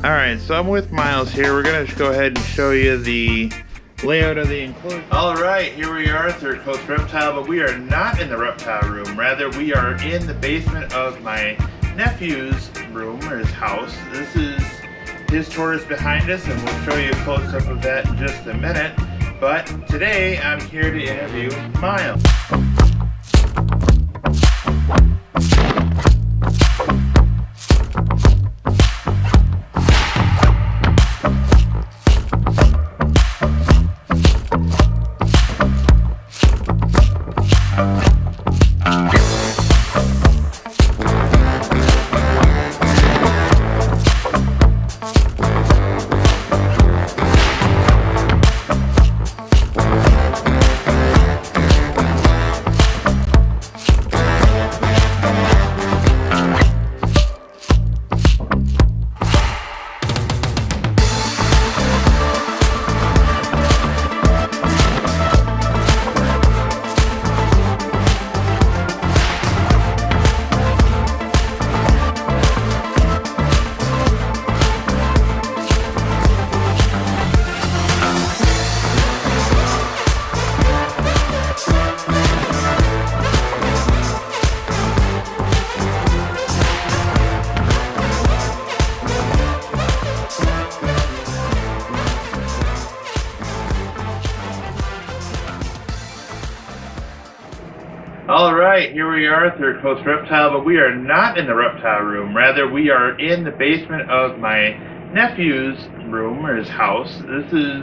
Alright, so I'm with Miles here. We're going to go ahead and show you the layout of the enclosure. Alright, here we are, Third Coast Reptile, but we are not in the reptile room. Rather, we are in the basement of my nephew's room, or his house. This is his tortoise behind us, and we'll show you a close-up of that in just a minute. But today, I'm here to interview Miles. Alright, here we are, Third Coast Reptile, but we are not in the reptile room. Rather, we are in the basement of my nephew's room, or his house. This is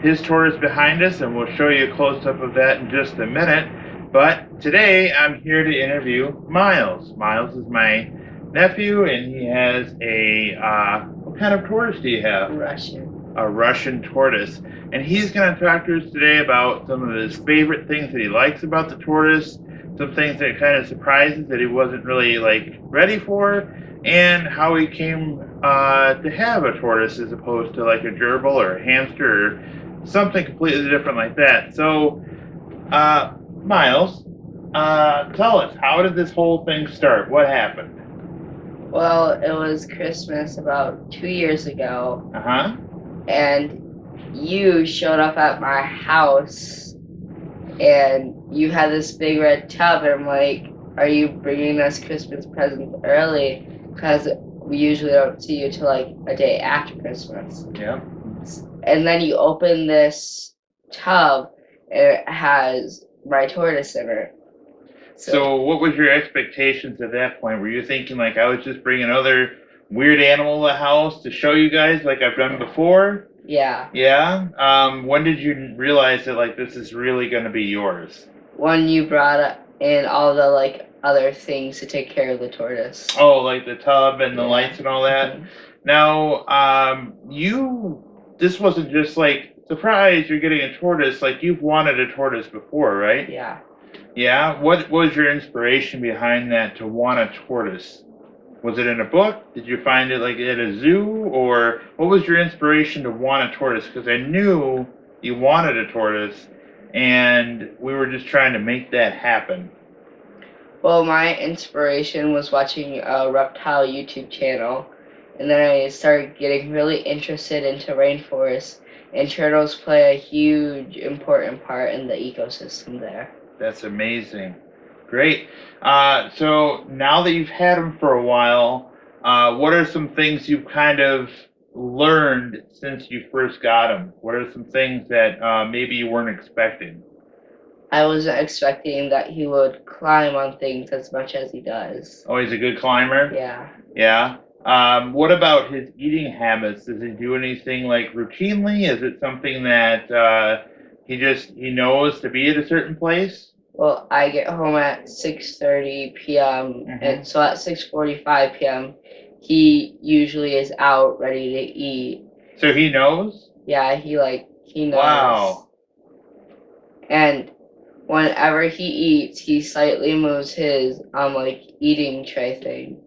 his tortoise behind us, and we'll show you a close-up of that in just a minute. But today, I'm here to interview Miles. Miles is my nephew, and he has what kind of tortoise do you have? Russian. A Russian tortoise. And he's going to talk to us today about some of his favorite things that he likes about the tortoise, some things that kind of surprises that he wasn't really ready for, and how he came to have a tortoise as opposed to like a gerbil or a hamster or something completely different like that. So, Miles, tell us, how did this whole thing start? What happened? Well, it was Christmas about 2 years ago, and you showed up at my house, and you had this big red tub, and I'm like, are you bringing us Christmas presents early? Because we usually don't see you till like a day after Christmas. Yeah. And then you open this tub, and it has my tortoise in it. So what was your expectations at that point? Were you thinking like I was just bringing another weird animal to the house to show you guys like I've done before? Yeah. Yeah? When did you realize that like this is really going to be yours? When you brought in all the other things to take care of the tortoise. Oh, like the tub and the lights and all that? Mm-hmm. Now, this wasn't just like, surprise, you're getting a tortoise. Like, you've wanted a tortoise before, right? Yeah. Yeah? What was your inspiration behind that to want a tortoise? Was it in a book? Did you find it like at a zoo? Or what was your inspiration to want a tortoise? Because I knew you wanted a tortoise, and we were just trying to make that happen. Well, my inspiration was watching a reptile YouTube channel, and then I started getting really interested into rainforests, and turtles play a huge, important part in the ecosystem there. That's amazing. Great. So now that you've had them for a while, what are some things you've kind of learned since you first got them? What are some things that maybe you weren't expecting? I wasn't expecting that he would climb on things as much as he does. Oh, he's a good climber? Yeah. Yeah. What about his eating habits? Does he do anything like routinely? Is it something that he knows to be at a certain place? Well, I get home at 6:30 p.m. And so at 6:45 p.m. he usually is out ready to eat. So he knows? Yeah, he knows. Wow. And whenever he eats, he slightly moves his eating tray thing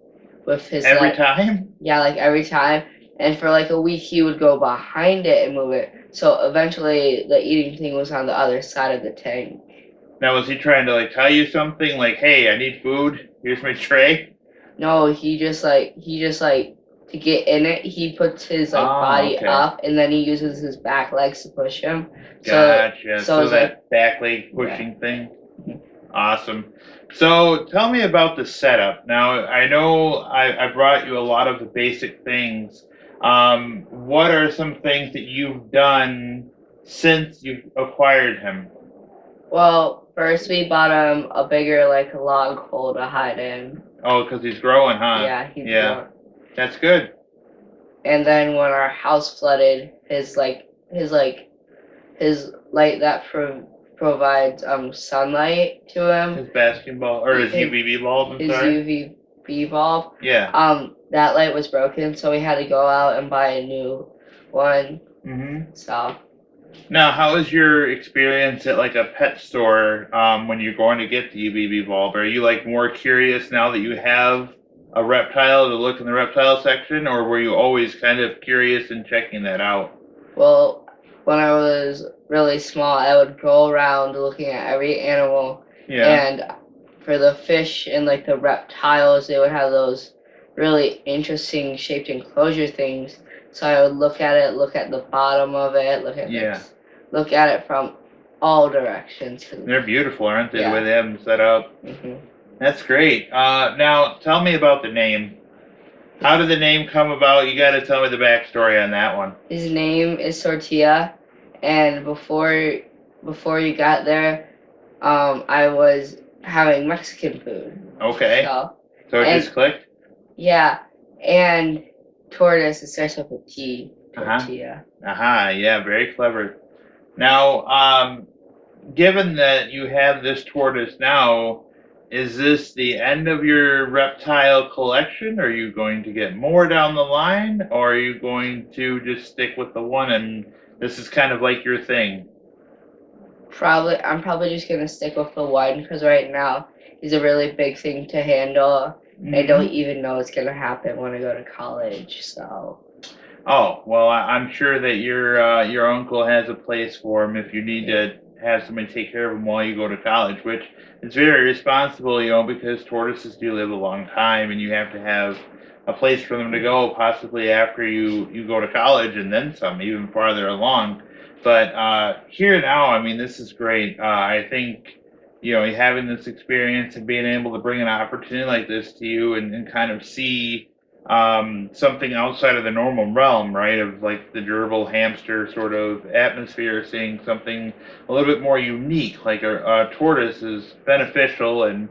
with his every time? Yeah, every time. And for a week he would go behind it and move it. So eventually the eating thing was on the other side of the tank. Now, was he trying to tell you something like, "Hey, I need food. Here's my tray"? No, he just to get in it, he puts his like body okay. up, and then he uses his back legs to push him. Gotcha. So it's that back leg pushing thing. Awesome. So tell me about the setup. Now I know I brought you a lot of the basic things. What are some things that you've done since you've acquired him? Well, first we bought him a bigger like log hole to hide in. Oh, because he's growing, huh? Yeah, he's Yeah. growing. That's good. And then when our house flooded, his light that provides sunlight to him. His basketball or his UVB bulb. I'm His sorry. UVB bulb. Yeah. That light was broken, so we had to go out and buy a new one. Mhm. So. Now, how is your experience at like a pet store when you're going to get the UVB bulb? Are you like more curious now that you have a reptile to look in the reptile section, or were you always kind of curious and checking that out? Well, when I was really small, I would go around looking at every animal. Yeah. And for the fish and like the reptiles, they would have those really interesting shaped enclosure things. So I would look at it, look at the bottom of it, look at it from all directions. They're beautiful, aren't they? Yeah. The way they have them set up. That's great. Now, tell me about the name. How did the name come about? You got to tell me the backstory on that one. His name is Tortilla, and before you got there, I was having Mexican food. Okay. So it just clicked? Yeah, and Tortoise, it starts with a T. Tortilla. Yeah, very clever. Now, given that you have this tortoise now, is this the end of your reptile collection? Are you going to get more down the line, or are you going to just stick with the one and this is kind of like your thing? I'm probably just gonna stick with the one because right now he's a really big thing to handle. Mm-hmm. I don't even know what's gonna happen when I go to college. So. Oh well, I'm sure that your uncle has a place for him if you need to have somebody take care of him while you go to college, which is very responsible, because tortoises do live a long time, and you have to have a place for them to go, possibly after you go to college and then some, even farther along. But here now, I mean, this is great. I think having this experience and being able to bring an opportunity like this to you and kind of see something outside of the normal realm, right? Of like the gerbil hamster sort of atmosphere, seeing something a little bit more unique, like a tortoise is beneficial. And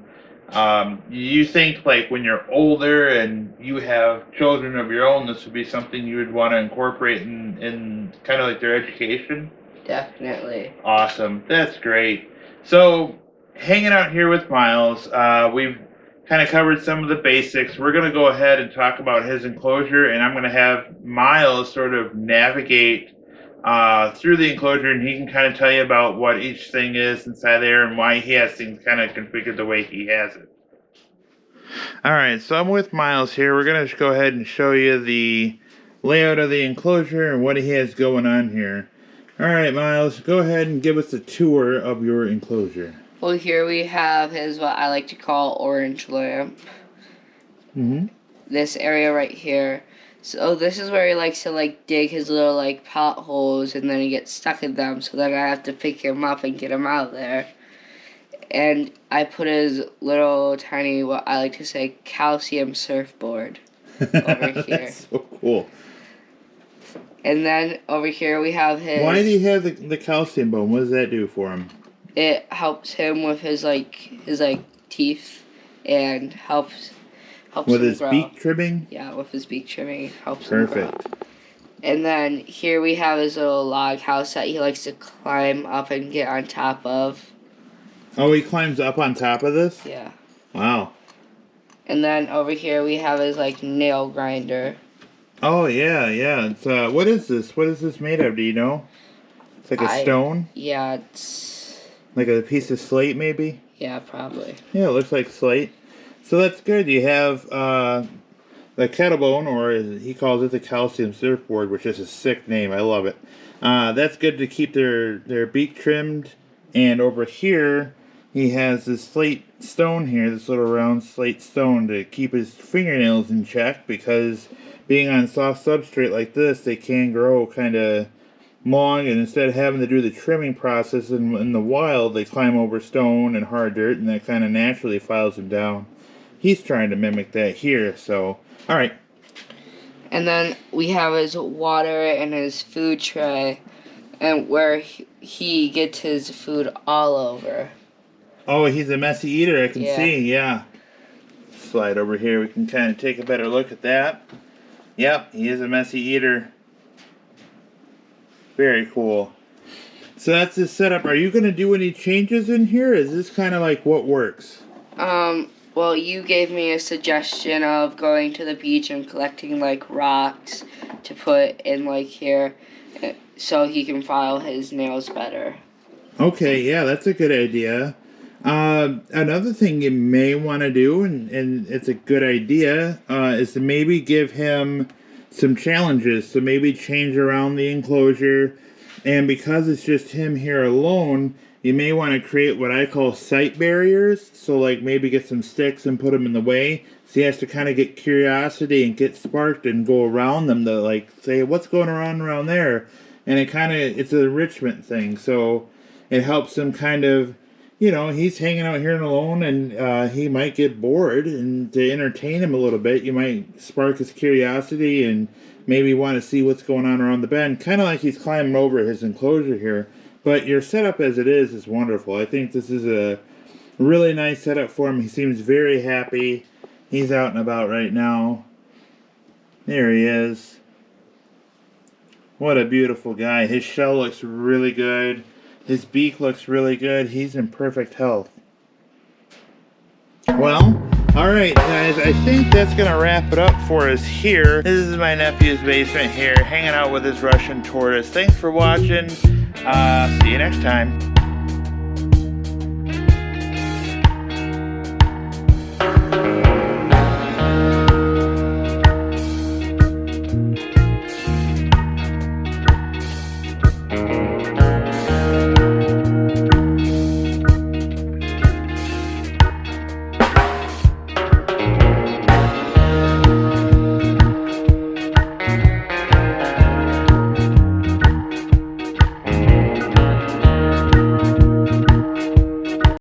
you think like when you're older and you have children of your own, this would be something you would want to incorporate in kind of like their education? Definitely. Awesome. That's great. So, hanging out here with Miles, we've kind of covered some of the basics. We're going to go ahead and talk about his enclosure, and I'm going to have Miles sort of navigate through the enclosure, and he can kind of tell you about what each thing is inside there and why he has things kind of configured the way he has it. All right, so I'm with Miles here. We're going to go ahead and show you the layout of the enclosure and what he has going on here. All right, Miles, go ahead and give us a tour of your enclosure. Well, here we have his, what I like to call, orange lamp. Mm-hmm. This area right here. So this is where he likes to, like, dig his little, like, potholes, and then he gets stuck in them, so then I have to pick him up and get him out of there. And I put his little, tiny, what I like to say, calcium surfboard over here. That's so cool. And then over here we have his... Why do you have the calcium bone? What does that do for him? It helps him with his teeth, and helps with him his grow. Beak trimming? Yeah, with his beak trimming, helps Perfect. him grow. And then here we have his little log house that he likes to climb up and get on top of. Oh, he climbs up on top of this? Yeah. Wow. And then over here we have his nail grinder. Oh yeah. It's what is this? What is this made of? Do you know? It's like a stone. Yeah, it's like a piece of slate, maybe. Yeah, probably. Yeah, it looks like slate. So that's good. You have the kettlebone, or he calls it the calcium surfboard, which is a sick name. I love it. That's good to keep their beak trimmed. And over here, he has this slate stone here, this little round slate stone to keep his fingernails in check, because being on soft substrate like this, they can grow kind of long, and instead of having to do the trimming process in the wild, they climb over stone and hard dirt, and that kind of naturally files them down. He's trying to mimic that here, so all right. And then we have his water and his food tray, and where he gets his food all over. Oh, he's a messy eater, I can Yeah. see, yeah. Slide over here, we can kind of take a better look at that. Yep, he is a messy eater. Very cool. So that's his setup. Are you going to do any changes in here? Is this kind of like what works? Well, you gave me a suggestion of going to the beach and collecting, like, rocks to put in, like, here so he can file his nails better. Okay, yeah, that's a good idea. Another thing you may want to do, and it's a good idea, is to maybe give him some challenges. So maybe change around the enclosure. And because it's just him here alone, you may want to create what I call sight barriers. So like maybe get some sticks and put them in the way. So he has to kind of get curiosity and get sparked and go around them to like say, what's going on around there? And it's an enrichment thing. So it helps him kind of, he's hanging out here alone, and he might get bored, and to entertain him a little bit, you might spark his curiosity and maybe want to see what's going on around the bend, kind of like he's climbing over his enclosure here. But your setup as it is wonderful. I think this is a really nice setup for him. He seems very happy. He's out and about right now. There he is. What a beautiful guy. His shell looks really good. His beak looks really good. He's in perfect health. Well, alright guys, I think that's going to wrap it up for us here. This is my nephew's basement here, hanging out with his Russian tortoise. Thanks for watching. See you next time.